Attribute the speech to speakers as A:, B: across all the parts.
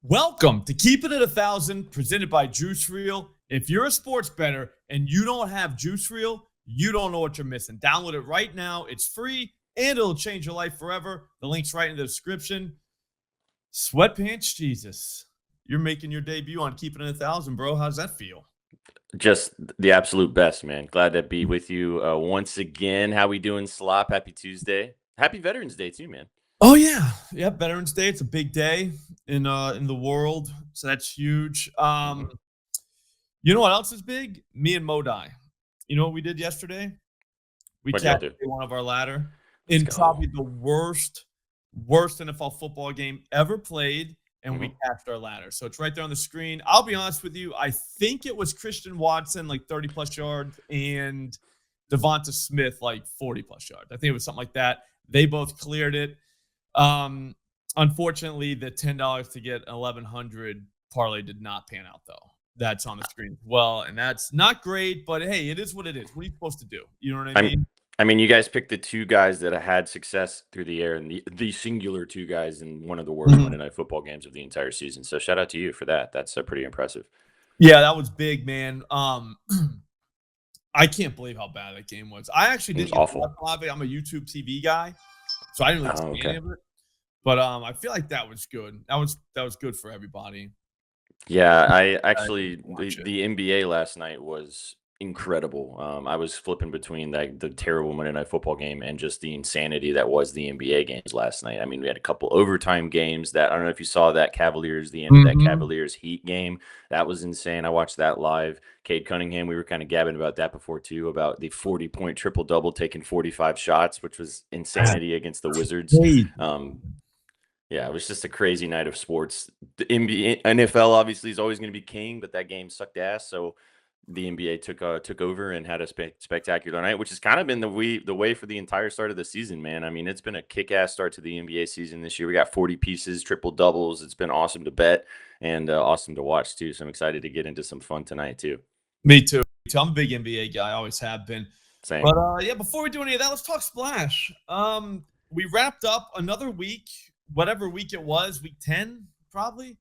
A: Welcome to Keep It at 1,000, presented by Juice Reel. If you're a sports bettor and you don't have Juice Reel, you don't know what you're missing. Download it right now. It's free, and it'll change your life forever. The link's right in the description. Sweatpants Jesus. You're making your debut on Keep It at 1,000, bro. How does that feel?
B: Just the absolute best, man. Glad to be with you once again. How we doing, Slop? Happy Tuesday. Happy Veterans Day, too, man.
A: Oh, yeah. Yeah, Veterans Day. It's a big day in the world, so that's huge. You know what else is big? Me and Modai. You know what we did yesterday? We cashed one of our ladder in probably the worst NFL football game ever played, and we cashed our ladder. So it's right there on the screen. I'll be honest with you. I think it was Christian Watson, like 30-plus yards, and Devonta Smith, like 40-plus yards. I think it was something like that. They both cleared it. Unfortunately, the $10 to get 1,100 parlay did not pan out, though. That's on the screen as well, and that's not great, but hey, it is what it is. What are you supposed to do? You know what I mean?
B: I mean, you guys picked the two guys that had success through the air, and the singular two guys in one of the worst Monday Night Football games of the entire season. So shout out to you for that. That's pretty impressive.
A: Yeah, that was big, man. I can't believe how bad that game was. I actually didn't get a lot of it. I'm a YouTube TV guy, so I didn't really see any of it. But I feel like that was good. That was good for everybody.
B: Yeah, I actually the NBA last night was incredible. I was flipping between the terrible Monday Night Football game and just the insanity that was the NBA games last night. I mean, we had a couple overtime games that I don't know if you saw that the end of that Cavaliers Heat game. That was insane. I watched that live. Cade Cunningham, we were kind of gabbing about that before too, about the 40-point triple-double taking 45 shots, which was insanity against the Wizards. Yeah, it was just a crazy night of sports. The NFL obviously is always going to be king, but that game sucked ass. So the NBA took over and had a spectacular night, which has kind of been the way for the entire start of the season, man. I mean, it's been a kick-ass start to the NBA season this year. We got 40 pieces, triple doubles. It's been awesome to bet and awesome to watch too. So I'm excited to get into some fun tonight too.
A: Me too. I'm a big NBA guy. I always have been.
B: Same.
A: But yeah, before we do any of that, let's talk Splash. We wrapped up another week. Whatever week it was, week 10, probably.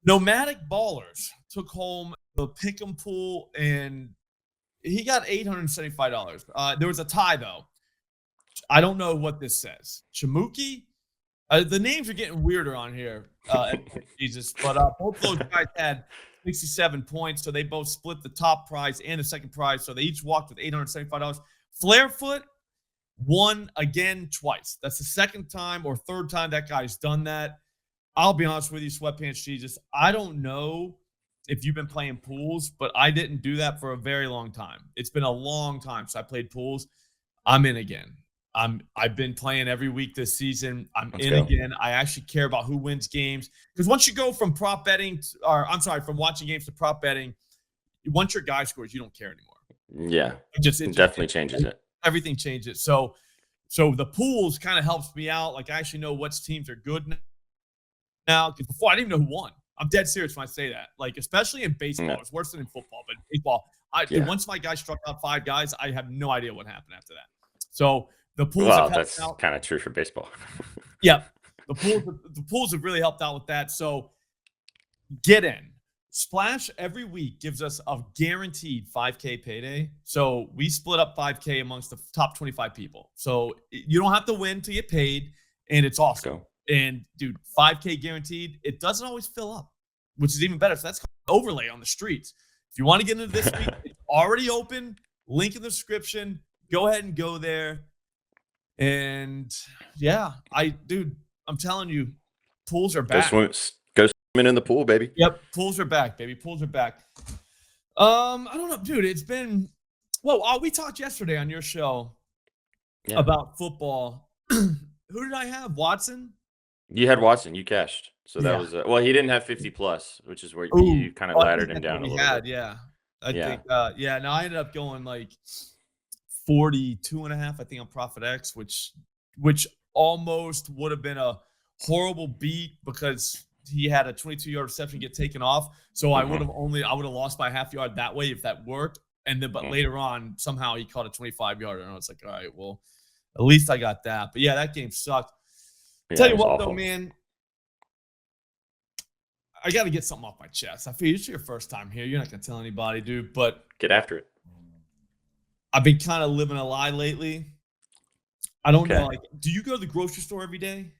A: Nomadic Ballers took home the pick'em pool, and he got $875. There was a tie, though. I don't know what this says. Chamuki? The names are getting weirder on here, Jesus. But both those guys had 67 points, so they both split the top prize and the second prize, so they each walked with $875. Flarefoot won again twice. That's the second time or third time that guy's done that. I'll be honest with you, Sweatpants Jesus. I don't know if you've been playing pools, but I didn't do that for a very long time. It's been a long time since I played pools. I'm in again. I've been playing every week this season. Let's go. Again. I actually care about who wins games, because once you go from from watching games to prop betting, once your guy scores, you don't care anymore.
B: Yeah, it definitely changes it.
A: Everything changes. So the pools kind of helps me out. Like, I actually know what teams are good now. Because before, I didn't even know who won. I'm dead serious when I say that. Like, especially in baseball. It's worse than in football. But baseball, once my guy struck out 5 guys, I have no idea what happened after that. So the pools have helped out.
B: That's kind of true for baseball.
A: Yeah. The pools have really helped out with that. So get in. Splash every week gives us a guaranteed 5K payday. So we split up 5K amongst the top 25 people. So you don't have to win to get paid, and it's awesome. And dude, 5K guaranteed. It doesn't always fill up, which is even better. So that's called overlay on the streets. If you want to get into this week, it's already open. Link in the description. Go ahead and go there. And yeah, I'm telling you, pools are back.
B: Go in the pool, baby.
A: Yep, pools are back, baby. Pools are back. I don't know, dude. It's been we talked yesterday on your show about football. Who did I have? Watson?
B: You had Watson. You cashed. So that was he didn't have 50 plus, which is where you kind of laddered him down a little bit.
A: Yeah. I think no, I ended up going like 42.5, I think, on Profit X, which almost would have been a horrible beat because he had a 22-yard reception get taken off. So I would have lost by a half yard that way if that worked. And then, but later on, somehow he caught a 25-yarder, and I was like, all right, well, at least I got that. But yeah, that game sucked.
B: Yeah,
A: Tell you what, though, man, I got to get something off my chest. I feel it's your first time here. You're not going to tell anybody, dude, but
B: get after it.
A: I've been kind of living a lie lately. I don't know. Like, do you go to the grocery store every day?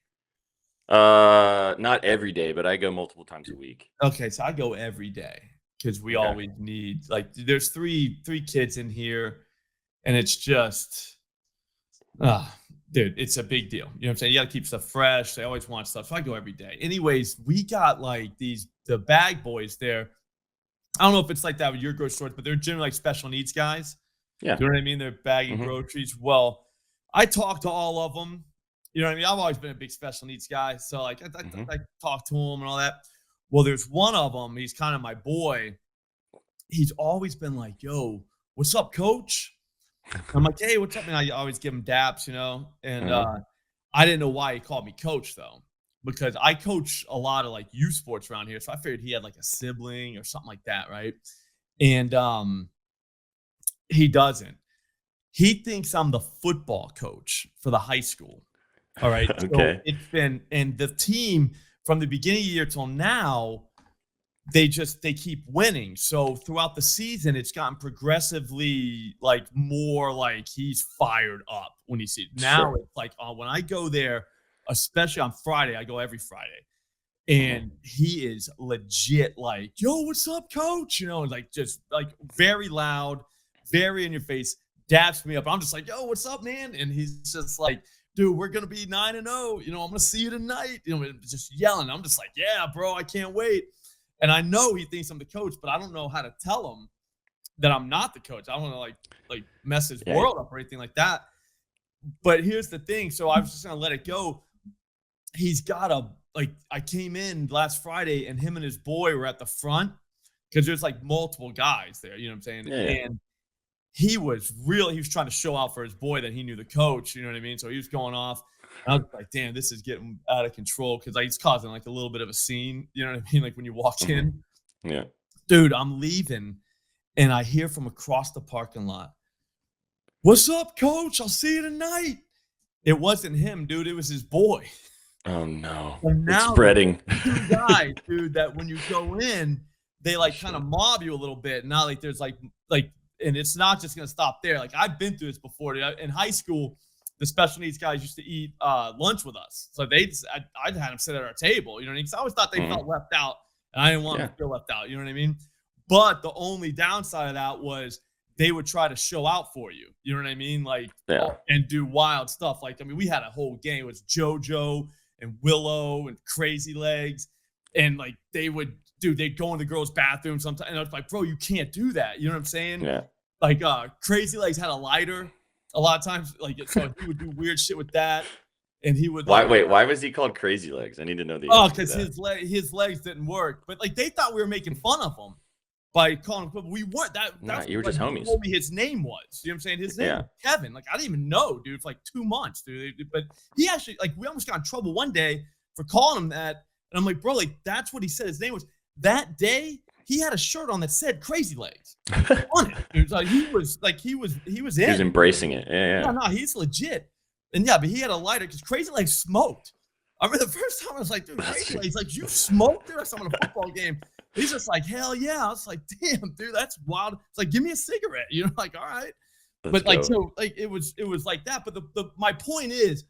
B: Not every day, but I go multiple times a week.
A: Okay, so I go every day because we always need, like, there's three kids in here, and it's just, dude, it's a big deal. You know what I'm saying? You got to keep stuff fresh. They always want stuff, so I go every day. Anyways, we got like the bag boys there. I don't know if it's like that with your grocery stores, but they're generally like special needs guys.
B: Yeah,
A: you know what I mean? They're bagging groceries. Well, I talk to all of them. You know what I mean? I've always been a big special needs guy. So, like, I talk to him and all that. Well, there's one of them. He's kind of my boy. He's always been like, yo, what's up, coach? I'm like, hey, what's up? And I always give him daps, you know? And I didn't know why he called me coach, though, because I coach a lot of, like, youth sports around here. So I figured he had, like, a sibling or something like that, right? And he doesn't. He thinks I'm the football coach for the high school. All right.
B: Okay.
A: So it's been, and the team from the beginning of the year till now, they keep winning. So throughout the season, it's gotten progressively like more like he's fired up when he sees. Now it's like when I go there, especially on Friday, I go every Friday. And he is legit like, yo, what's up, coach? You know, like just like very loud, very in your face. Daps me up. I'm just like, yo, what's up, man? And he's just like, dude, we're gonna be 9-0. You know, I'm gonna see you tonight. You know, just yelling. I'm just like, yeah, bro, I can't wait. And I know he thinks I'm the coach, but I don't know how to tell him that I'm not the coach. I don't want to like mess his world up or anything like that. But here's the thing. So I was just gonna let it go. He's got I came in last Friday and him and his boy were at the front because there's like multiple guys there. You know what I'm saying?
B: Yeah.
A: And he was trying to show out for his boy that he knew the coach, you know what I mean? So he was going off. And I was like, damn, this is getting out of control because he's causing like a little bit of a scene, you know what I mean? Like when you walk in.
B: Yeah.
A: Dude, I'm leaving and I hear from across the parking lot, what's up, coach? I'll see you tonight. It wasn't him, dude. It was his boy.
B: Oh, no.
A: And now
B: it's spreading.
A: Two guys, dude, that when you go in, they like kind of mob you a little bit. Now like there's like and it's not just going to stop there. Like, I've been through this before. In high school, the special needs guys used to eat lunch with us. So I'd had them sit at our table, you know what I mean? Because I always thought they felt left out, and I didn't want them to feel left out, you know what I mean? But the only downside of that was they would try to show out for you, you know what I mean? Like, and do wild stuff. Like, I mean, we had a whole game. It was JoJo and Willow and Crazy Legs, and, like, they'd go in the girls' bathroom sometimes. And I was like, bro, you can't do that. You know what I'm saying?
B: Yeah.
A: Like, Crazy Legs had a lighter a lot of times. Like, so he would do weird shit with that. And he would.
B: Why was he called Crazy Legs? I need to know the
A: answer. Because his legs didn't work. But, like, they thought we were making fun of him by calling him. We weren't. That's
B: you were just homies.
A: Told me his name was. You know what I'm saying? His name was Kevin. Like, I didn't even know, dude, for like 2 months, dude. But he actually, like, we almost got in trouble one day for calling him that. And I'm like, bro, like, that's what he said his name was. That day, he had a shirt on that said Crazy Legs on it. It was like he was in.
B: He was embracing it. Yeah.
A: No, he's legit. And yeah, but he had a lighter because Crazy Legs smoked. I remember the first time I was like, dude, Crazy Legs, like, you smoked there? I saw him in a football game. He's just like, hell yeah. I was like, damn, dude, that's wild. It's like, give me a cigarette. You know, like, all right. But like, so like it was like that. But my point is,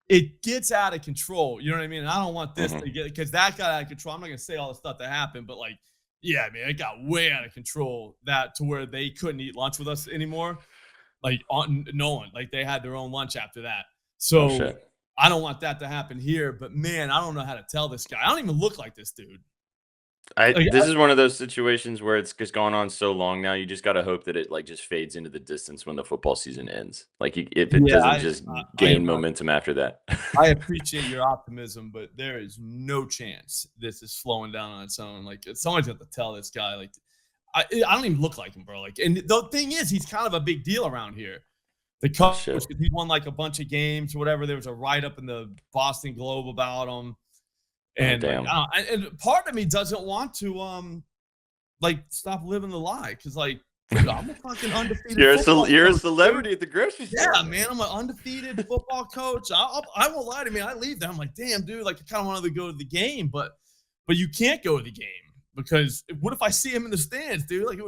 A: it gets out of control. You know what I mean? And I don't want this to get, because that got out of control. I'm not going to say all the stuff that happened, but like, yeah, man, it got way out of control that to where they couldn't eat lunch with us anymore. Like, no one, like, they had their own lunch after that. So I don't want that to happen here, but man, I don't know how to tell this guy. I don't even look like this dude.
B: This is one of those situations where it's just gone on so long now. You just got to hope that it like just fades into the distance when the football season ends. Like if it doesn't just gain momentum after that.
A: I appreciate your optimism, but there is no chance this is slowing down on its own. Like, someone's got to tell this guy, like, I don't even look like him, bro. Like, and the thing is, he's kind of a big deal around here. The coach, he won like a bunch of games or whatever. There was a write-up in the Boston Globe about him. And and part of me doesn't want to like stop living the lie, because like, dude, I'm a fucking undefeated.
B: You're a celebrity at the grocery store.
A: Yeah, man, I'm an undefeated football coach. I won't lie to me. I leave there, I'm like, damn, dude, like, I kind of wanted to go to the game, but but you can't go to the game because what if I see him in the stands, dude? Like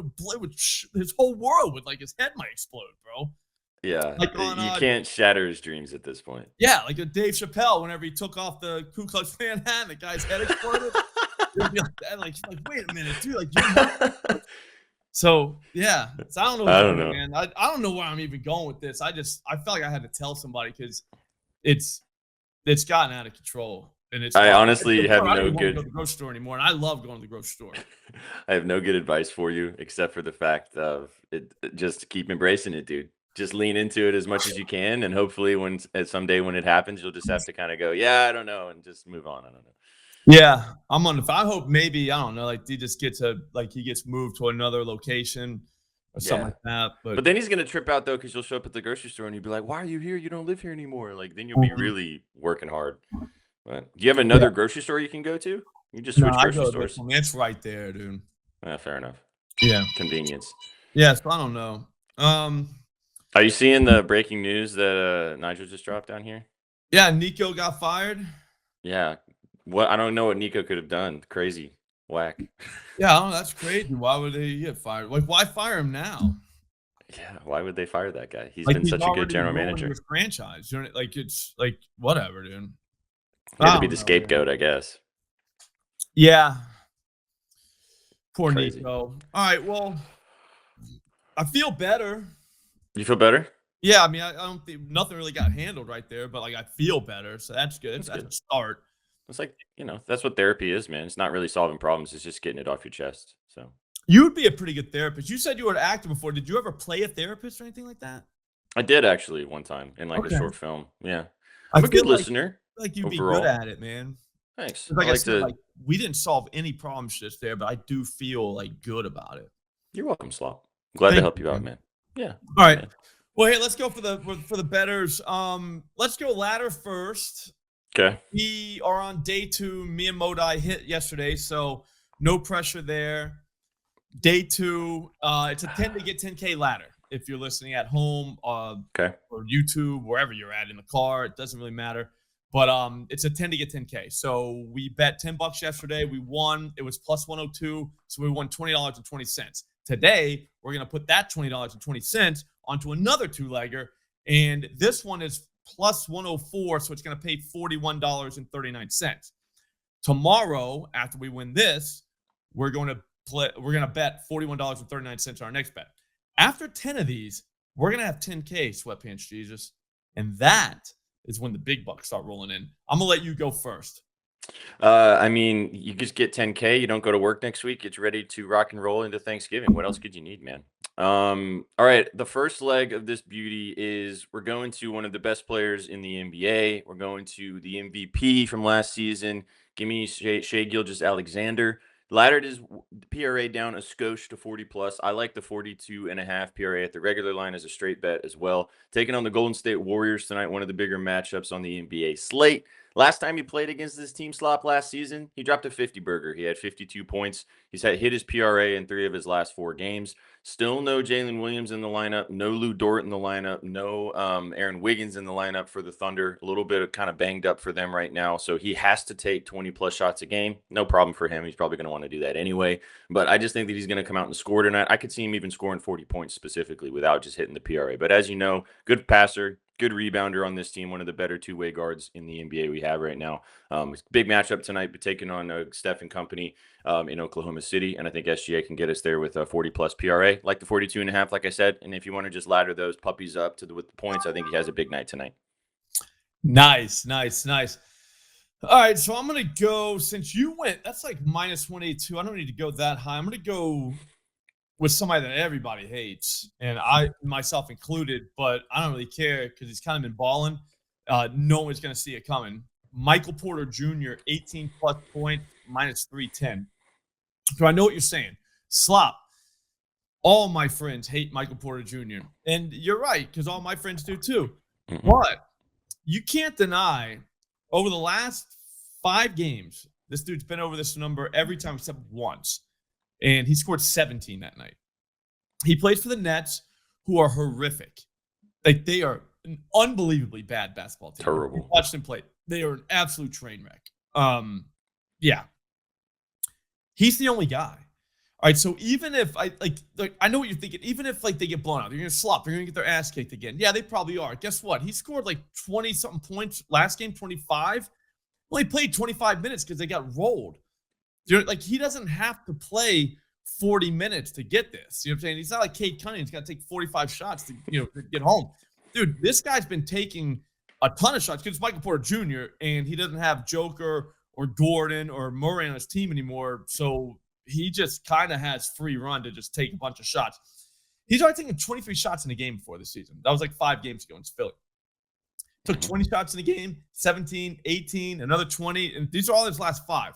A: his whole world would, like, his head might explode, bro.
B: Yeah,
A: Like on
B: you can't shatter his dreams at this point.
A: yeah, like a Dave Chappelle whenever he took off the Ku Klux Klan hat, the guy's head exploded. It'd be like that, like wait a minute, dude, like you're so yeah. So I don't know,
B: I don't know.
A: man. I don't know where I'm even going with this. I felt like I had to tell somebody because it's gotten out of control. And
B: I honestly have
A: I
B: no
A: don't want to go
B: good.
A: to the grocery store anymore, and I love going to the grocery store.
B: I have no good advice for you except for the fact of it. Just keep embracing it, dude. Just lean into it as much as you can, and hopefully, someday when it happens, you'll just have to kind of go, "Yeah, I don't know," and just move on. I don't know.
A: Yeah, I'm on. I hope maybe I don't know. Like he just gets he gets moved to another location or something like that.
B: But then he's gonna trip out though, because you'll show up at the grocery store and you'll be like, "Why are you here? You don't live here anymore." Like then you'll be really working hard. But do you have another grocery store you can go to? You just switch grocery stores.
A: It's right there, dude.
B: Fair enough.
A: Yeah,
B: Convenience.
A: yeah. So I don't know.
B: Are you seeing the breaking news that Nigel just dropped down here?
A: Yeah, Nico got fired.
B: Yeah. I don't know what Nico could have done. Crazy. Whack.
A: Yeah, I don't know, that's crazy. Why would they get fired? Like, why fire him now?
B: Yeah, why would they fire that guy? He's
A: Like,
B: been such a good general manager.
A: His franchise, you know, like it's like whatever, dude.
B: He had to be the scapegoat, I guess.
A: Yeah. Poor
B: Crazy.
A: Nico. All right, well, I feel better.
B: You feel better?
A: Yeah, I mean, I don't think nothing really got handled right there, but like I feel better, so that's good. That's a start.
B: It's like, that's what therapy is, man. It's not really solving problems. It's just getting it off your chest. So
A: you would be a pretty good therapist. You said you were an actor before. Did you ever play a therapist or anything like that?
B: I did actually one time in like a short film. Yeah.
A: I'm
B: a good listener.
A: Like you'd
B: overall.
A: be good at it, man.
B: Thanks.
A: Like I said, like we didn't solve any problems just there, but I do feel like good about it.
B: You're welcome, Slop. Glad to help you out, man. Yeah.
A: All right. Man. Well, hey, let's go for the bettors. Let's go ladder first.
B: Okay.
A: We are on day 2. Me and Modai hit yesterday, so no pressure there. Day 2, it's a 10 to get 10K ladder. If you're listening at home, or YouTube, wherever you're at in the car, it doesn't really matter. But it's a 10 to get 10K. So we bet $10 yesterday. We won. It was plus 102. So we won $20.20. Today, we're going to put that $20.20 onto another 2-legger. And this one is plus 104. So it's going to pay $41.39. Tomorrow, after we win this, we're going to bet $41.39 on our next bet. After 10 of these, we're going to have 10K, Sweatpants Jesus. And that is when the big bucks start rolling in. I'm going to let you go first.
B: I mean, you just get 10K. You don't go to work next week. Get ready to rock and roll into Thanksgiving. What else could you need, man? All right. The first leg of this beauty is we're going to one of the best players in the NBA. We're going to the MVP from last season. Give me Shai Gilgeous-Alexander. Laddered his PRA down a skosh to 40+. I like the 42.5 PRA at the regular line as a straight bet as well. Taking on the Golden State Warriors tonight, one of the bigger matchups on the NBA slate. Last time he played against this team slop last season, he dropped a 50 burger. He had 52 points. He's hit his PRA in 3 of his last 4 games. Still no Jalen Williams in the lineup, no Lou Dort in the lineup, no Aaron Wiggins in the lineup for the Thunder. A little bit of kind of banged up for them right now. So he has to take 20+ shots a game. No problem for him. He's probably going to want to do that anyway. But I just think that he's going to come out and score tonight. I could see him even scoring 40 points specifically without just hitting the PRA. But as you know, good passer, good rebounder on this team, one of the better 2-way guards in the NBA we have right now. Big matchup tonight, but taking on Steph and company in Oklahoma City. And I think SGA can get us there with a 40+ PRA, like the 42.5, like I said. And if you want to just ladder those puppies up with the points, I think he has a big night tonight.
A: Nice. All right, so I'm going to go, since you went, that's like minus 182. I don't need to go that high. I'm going to go with somebody that everybody hates, and I, myself included, but I don't really care because he's kind of been balling. No one's going to see it coming. Michael Porter Jr., 18+ point, minus 310. So I know what you're saying. Slop. All my friends hate Michael Porter Jr. And you're right, because all my friends do too. Mm-hmm. But you can't deny over the last 5 games, this dude's been over this number every time except once. And he scored 17 that night. He plays for the Nets, who are horrific. Like, they are an unbelievably bad basketball team.
B: Terrible.
A: Watch them play. They are an absolute train wreck. Yeah. He's the only guy. All right, so even if I know what you're thinking. Even if they get blown out, they're gonna slop. They're gonna get their ass kicked again. Yeah, they probably are. Guess what? He scored 20 something points last game, 25. Well, he played 25 minutes because they got rolled. He doesn't have to play 40 minutes to get this. You know what I'm saying? He's not like Cade Cunningham. He's got to take 45 shots to get home. Dude, this guy's been taking a ton of shots because it's Michael Porter Jr. and he doesn't have Joker or Gordon or Murray on his team anymore. So he just kind of has free run to just take a bunch of shots. He's already taken 23 shots in a game before this season. That was 5 games ago in Philly. Took 20 shots in the game, 17, 18, another 20. And these are all his last 5.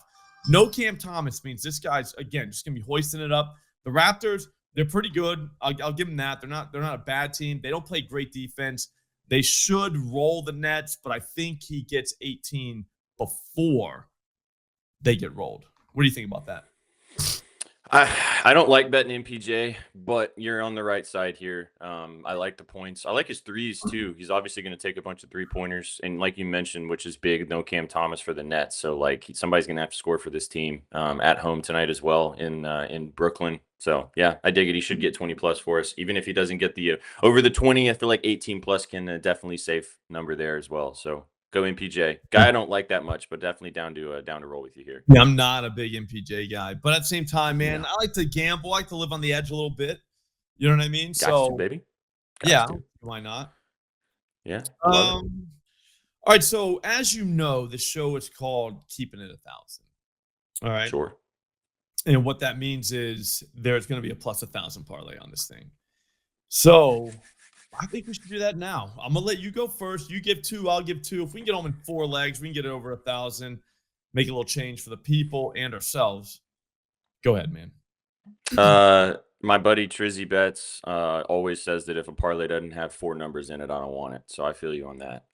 A: No Cam Thomas means this guy's, again, just going to be hoisting it up. The Raptors, they're pretty good. I'll give them that. They're not a bad team. They don't play great defense. They should roll the Nets, but I think he gets 18 before they get rolled. What do you think about that?
B: I don't like betting MPJ, but you're on the right side here. I like the points. I like his threes too. He's obviously going to take a bunch of 3-pointers, and like you mentioned, which is big, no Cam Thomas for the Nets. So somebody's going to have to score for this team at home tonight as well in Brooklyn. So yeah, I dig it. He should get 20 plus for us, even if he doesn't get the over the 20. I feel like 18 plus can definitely safe number there as well. So go MPJ. Guy I don't like that much, but definitely down to roll with you here.
A: Yeah, I'm not a big MPJ guy, but at the same time, man, I like to gamble. I like to live on the edge a little bit. You know what I mean?
B: Got to, baby.
A: Yeah, why not?
B: Yeah.
A: All right. So as you know, the show is called Keeping It 1,000. All right.
B: Sure.
A: And what that means is there's going to be a plus 1,000 parlay on this thing. So I think we should do that now. I'm going to let you go first. You give 2, I'll give 2. If we can get home in 4 legs, we can get it over 1,000, make a little change for the people and ourselves. Go ahead, man.
B: My buddy Trizzy Betts always says that if a parlay doesn't have 4 numbers in it, I don't want it. So I feel you on that.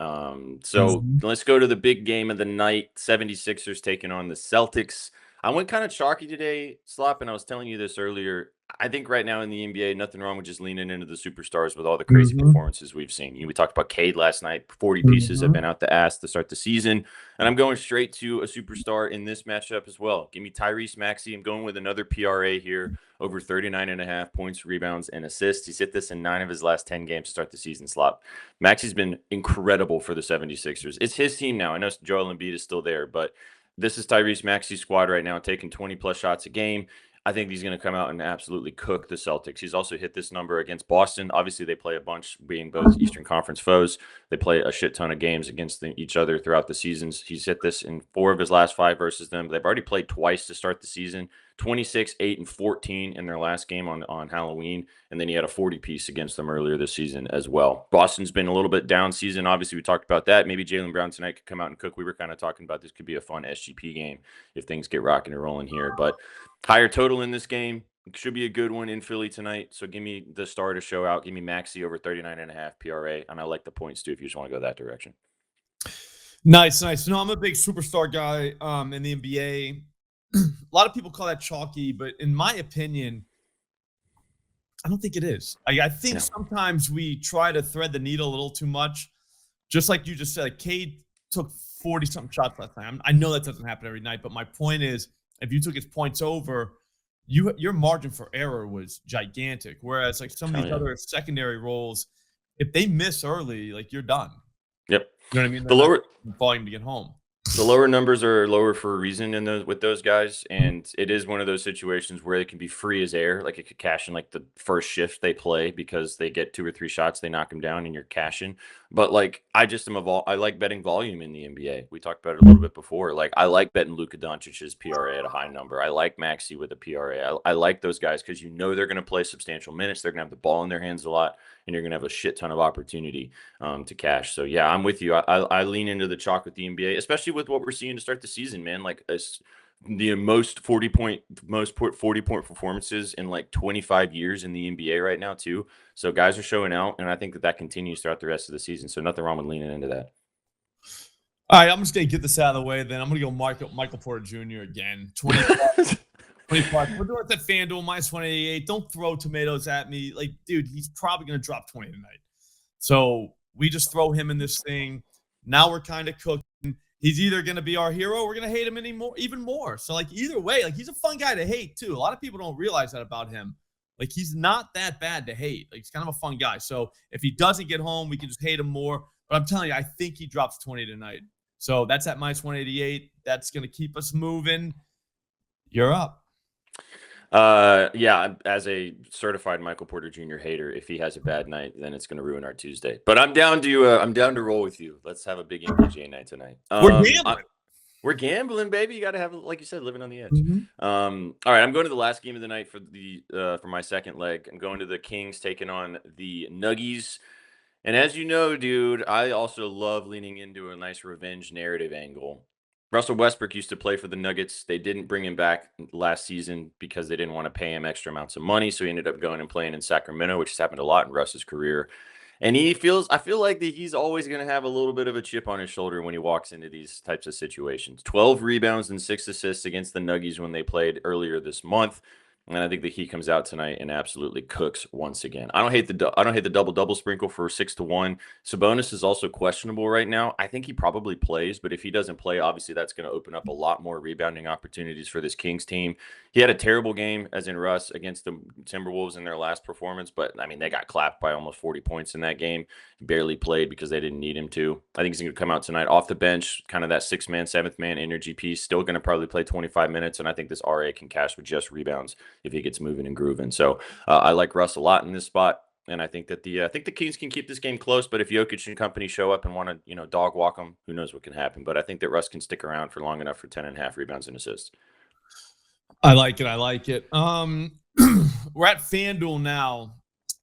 B: Let's go to the big game of the night. 76ers taking on the Celtics. I went kind of chalky today, Slop, and I was telling you this earlier. I think right now in the NBA, nothing wrong with just leaning into the superstars with all the crazy performances we've seen. We talked about Cade last night. 40 pieces have been out the ass to start the season. And I'm going straight to a superstar in this matchup as well. Give me Tyrese Maxey. I'm going with another PRA here, over 39.5 points, rebounds, and assists. He's hit this in 9 of his last 10 games to start the season, Slop. Maxey's been incredible for the 76ers. It's his team now. I know Joel Embiid is still there, but this is Tyrese Maxey's squad right now, taking 20-plus shots a game. I think he's going to come out and absolutely cook the Celtics. He's also hit this number against Boston. Obviously, they play a bunch, being both Eastern Conference foes. They play a shit ton of games against each other throughout the seasons. He's hit this in 4 of his last 5 versus them. They've already played twice to start the season, 26, 8, and 14 in their last game on Halloween. And then he had a 40-piece against them earlier this season as well. Boston's been a little bit down season. Obviously, we talked about that. Maybe Jaylen Brown tonight could come out and cook. We were kind of talking about this could be a fun SGP game if things get rocking and rolling here. But higher total in this game. Should be a good one in Philly tonight. So give me the star to show out. Give me Maxey over 39.5 PRA. And I like the points too if you just want to go that direction.
A: Nice. No, I'm a big superstar guy in the NBA. A lot of people call that chalky, but in my opinion, I don't think it is. I think sometimes we try to thread the needle a little too much. Just like you just said, Cade took 40-something shots last night. I know that doesn't happen every night, but my point is, if you took his points over, your margin for error was gigantic. Whereas some of these other secondary roles, if they miss early, you're done.
B: Yep.
A: You know what I mean?
B: The lower
A: volume to get home.
B: The lower numbers are lower for a reason with those guys, and it is one of those situations where it can be free as air. It could cash in the first shift they play because they get 2 or 3 shots, they knock them down, and you're cashing. But I like betting volume in the NBA. We talked about it a little bit before. I like betting Luka Doncic's PRA at a high number. I like Maxey with a PRA. I like those guys because they're going to play substantial minutes. They're going to have the ball in their hands a lot, and you're going to have a shit ton of opportunity to cash. So yeah, I'm with you. I lean into the chalk with the NBA, especially with what we're seeing to start the season, man. The most 40-point performances in 25 years in the NBA right now too. So guys are showing out, and I think that continues throughout the rest of the season. So nothing wrong with leaning into that.
A: All right, I'm just gonna get this out of the way. Then I'm gonna go Michael Porter Jr. again. 25. We're doing it at FanDuel -188. Don't throw tomatoes at me. Dude, he's probably gonna drop 20 tonight. So we just throw him in this thing. Now we're kind of cooking. he's either going to be our hero or we're going to hate him even more. So, like, either way, like, he's a fun guy to hate, too. A lot of people don't realize that about him. Like, he's not that bad to hate. Like, he's kind of a fun guy. So, if he doesn't get home, we can just hate him more. But I'm telling you, I think he drops 20 tonight. So, that's at -188. That's going to keep us moving. You're up.
B: Yeah, as a certified Michael Porter Jr. hater, if he has a bad night, then it's going to ruin our Tuesday. But I'm down to roll with you. Let's have a big MPJ night tonight.
A: We're gambling.
B: We're gambling, baby. You got to have, like you said, living on the edge. All right, I'm going to the last game of the night for my second leg. I'm going to the Kings taking on the Nuggies. And as you know, dude, I also love leaning into a nice revenge narrative angle. Russell Westbrook used to play for the Nuggets. They didn't bring him back last season because they didn't want to pay him extra amounts of money. So he ended up going and playing in Sacramento, which has happened a lot in Russ's career. And I feel like that he's always going to have a little bit of a chip on his shoulder when he walks into these types of situations. 12 rebounds and 6 assists against the Nuggies when they played earlier this month. And I think that he comes out tonight and absolutely cooks once again. I don't hate the double sprinkle for 6-1. Sabonis is also questionable right now. I think he probably plays, but if he doesn't play, obviously that's going to open up a lot more rebounding opportunities for this Kings team. He had a terrible game, as in Russ, against the Timberwolves in their last performance, but I mean, they got clapped by almost 40 points in that game. He barely played because they didn't need him to. I think he's going to come out tonight off the bench, kind of that 6-man, 7th-man energy piece. Still going to probably play 25 minutes, and I think this RA can cash with just rebounds if he gets moving and grooving. So I like Russ a lot in this spot, and I think that the Kings can keep this game close. But if Jokic and company show up and want to dog walk them, who knows what can happen? But I think that Russ can stick around for long enough for 10.5 rebounds and assists.
A: I like it. We're at FanDuel now,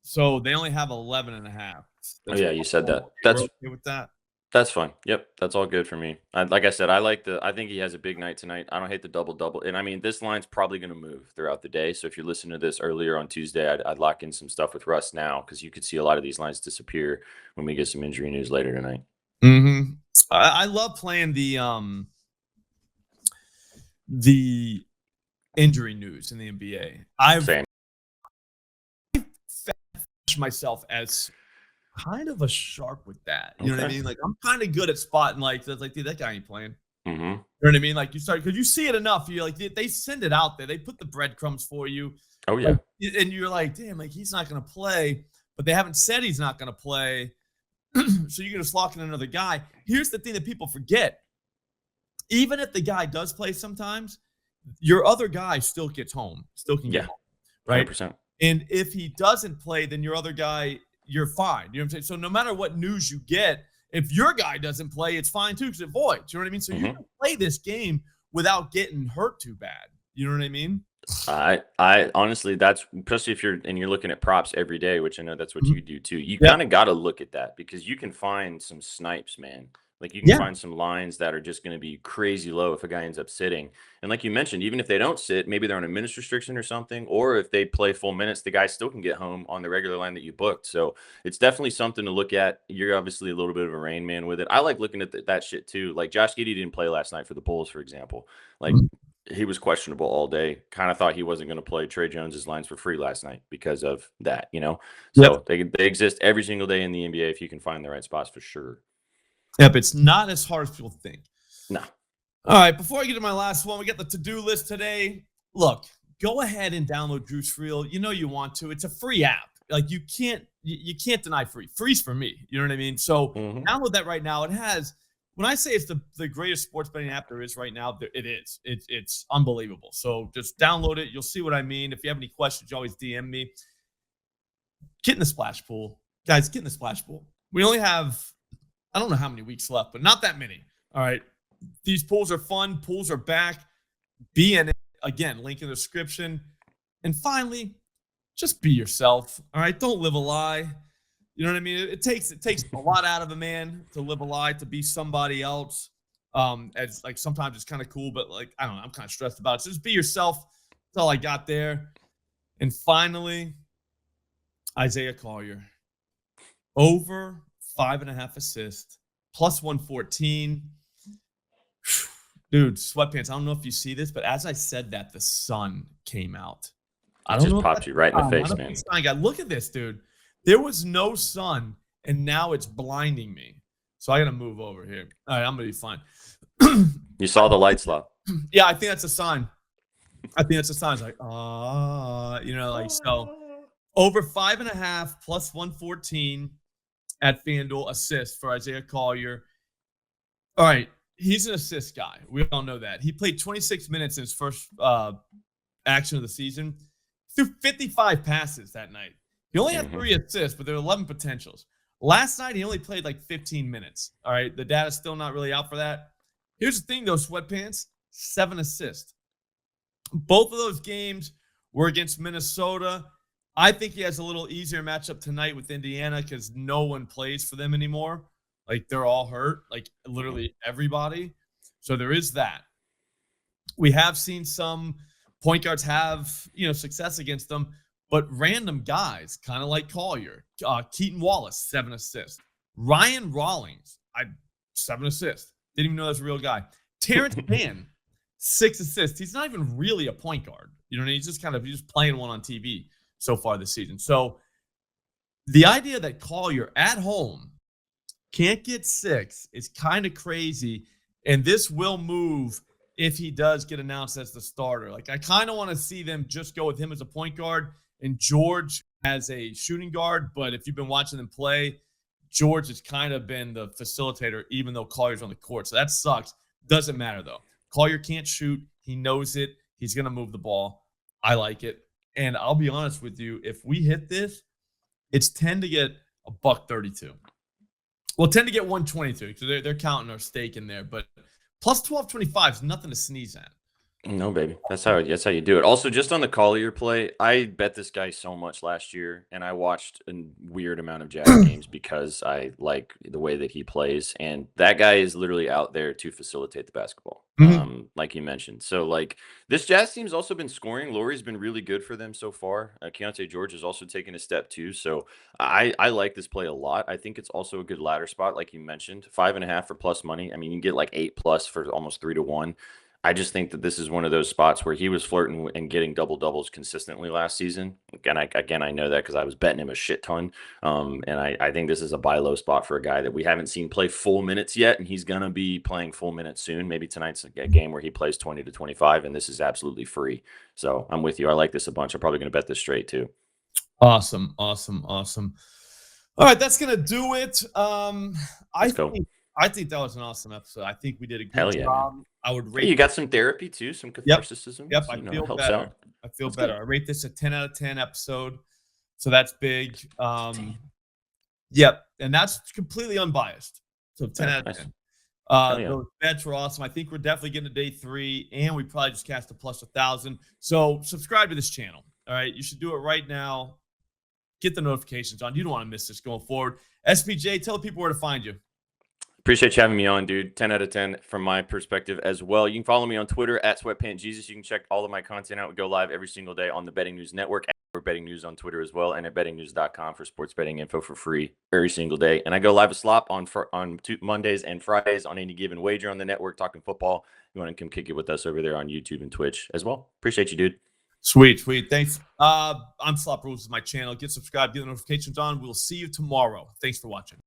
A: so they only have 11.5.
B: Oh yeah, you said that.
A: That's okay with that.
B: That's fine. Yep, that's all good for me. Like I said, I think he has a big night tonight. I don't hate the double. And I mean, this line's probably going to move throughout the day. So if you're listening to this earlier on Tuesday, I'd lock in some stuff with Russ now because you could see a lot of these lines disappear when we get some injury news later tonight.
A: I love playing the injury news in the NBA. I've myself as kind of a sharp with that. You know what I mean? Like, I'm kind of good at spotting, like, dude, that guy ain't playing. You know what I mean? Like, you start, because you see it enough. You're like, they send it out there. They put the breadcrumbs for you.
B: Oh, yeah.
A: And you're like, damn, like, he's not going to play. But they haven't said he's not going to play. So you're going to lock in another guy. Here's the thing that people forget. Even if the guy does play sometimes, your other guy still gets home. Still can get home. Right?
B: 100%.
A: And if he doesn't play, then your other guy, you're fine. You know what I'm saying? So no matter what news you get, if your guy doesn't play, it's fine too because it voids. You know what I mean? So you can play this game without getting hurt too bad. You know what I mean?
B: I honestly, that's especially if you're looking at props every day, which I know that's what you do too. You kind of got to look at that because you can find some snipes, man. Like you can find some lines that are just going to be crazy low if a guy ends up sitting. And like you mentioned, even if they don't sit, maybe they're on a minutes restriction or something, or if they play full minutes, the guy still can get home on the regular line that you booked. So it's definitely something to look at. You're obviously a little bit of a Rain Man with it. I like looking at that shit too. Like Josh Giddey didn't play last night for the Bulls, for example. Like he was questionable all day. Kind of thought he wasn't going to play. Trey Jones's lines for free last night because of that, So they exist every single day in the NBA if you can find the right spots for sure.
A: Yep, it's not as hard as people think.
B: No.
A: All right, before I get to my last one, we got the to-do list today. Look, go ahead and download Juice Reel. You know you want to. It's a free app. Like you can't deny free. Free's for me. You know what I mean? So download that right now. It has, when I say it's the greatest sports betting app there is right now, it is. It's unbelievable. So just download it. You'll see what I mean. If you have any questions, you always DM me. Get in the splash pool. Guys, get in the splash pool. We only have, I don't know how many weeks left, but not that many. All right. These pools are fun. Pools are back. Be in it. Again, link in the description. And finally, just be yourself. All right. Don't live a lie. You know what I mean? It takes a lot out of a man to live a lie, to be somebody else. As like sometimes it's kind of cool, but like, I don't know, I'm kind of stressed about it. So just be yourself. That's all I got there. And finally, Isaiah Collier. Over 5.5 assists, plus 114. Dude, sweatpants. I don't know if you see this, but as I said that, the sun came out.
B: I don't know. Popped you right in the face, man.
A: Look at this, dude. There was no sun, and now it's blinding me. So I got to move over here. All right, I'm going to be fine.
B: You saw the light slop.
A: Yeah, I think that's a sign. It's like, so over 5.5 plus 114 at FanDuel assist for Isaiah Collier. All right. He's an assist guy. We all know that. He played 26 minutes in his first action of the season. Threw 55 passes that night. He only had 3 assists, but there were 11 potentials. Last night, he only played like 15 minutes. All right. The data's still not really out for that. Here's the thing, though, Sweatpants, 7 assists. Both of those games were against Minnesota. I think he has a little easier matchup tonight with Indiana because no one plays for them anymore. Like, they're all hurt, like literally everybody. So there is that. We have seen some point guards have, success against them, but random guys, kind of like Collier. Keaton Wallace, 7 assists. Ryan Rawlings, 7 assists. Didn't even know that's a real guy. Terrence Mann, 6 assists. He's not even really a point guard. He's just he's playing one on TV so far this season. So the idea that Collier at home can't get 6 is kind of crazy. And this will move if he does get announced as the starter. Like, I kind of want to see them just go with him as a point guard and George as a shooting guard. But if you've been watching them play, George has kind of been the facilitator, even though Collier's on the court. So that sucks. Doesn't matter, though. Collier can't shoot. He knows it. He's going to move the ball. I like it. And I'll be honest with you, if we hit this, it's 10 to get $132. Well, 10 to get 122 because they're counting our stake in there. But plus 1225 is nothing to sneeze at.
B: No, baby. That's how you do it. Also, just on the Collier play, I bet this guy so much last year, and I watched a weird amount of Jazz games because I like the way that he plays, and that guy is literally out there to facilitate the basketball, like you mentioned. So, like, this Jazz team's also been scoring. Lauri's been really good for them so far. Keontae George has also taken a step too. So, I like this play a lot. I think it's also a good ladder spot, like you mentioned. 5.5 for plus money. I mean, you can get like 8 plus for almost 3 to 1. I just think that this is one of those spots where he was flirting and getting double-doubles consistently last season. Again, I know that because I was betting him a shit ton. And I think this is a buy low spot for a guy that we haven't seen play full minutes yet, and he's going to be playing full minutes soon. Maybe tonight's a game where he plays 20 to 25, and this is absolutely free. So I'm with you. I like this a bunch. I'm probably going to bet this straight too.
A: Awesome. All right, that's going to do it. I think that was an awesome episode. I think we did a good job.
B: Man.
A: I would rate.
B: You got some therapy too, some catharsis.
A: Yep. I feel better. That's better. Good. I rate this a 10 out of 10 episode, so that's big. Yep, and that's completely unbiased. So 10 out of 10. Those bets were awesome. I think we're definitely getting to day 3, and we probably just cast a plus 1,000. So subscribe to this channel. All right, you should do it right now. Get the notifications on. You don't want to miss this going forward. SPJ, tell people where to find you.
B: Appreciate you having me on, dude. 10 out of 10 from my perspective as well. You can follow me on Twitter at SweatPantJesus. You can check all of my content out. We go live every single day on the Betting News Network. For Betting News on Twitter as well, and at bettingnews.com for sports betting info for free every single day. And I go live a slop on Mondays and Fridays on Any Given Wager on the network, talking football. You want to come kick it with us over there on YouTube and Twitch as well. Appreciate you, dude.
A: Sweet. Thanks. I'm Slop Rules is my channel. Get subscribed, get the notifications on. We'll see you tomorrow. Thanks for watching.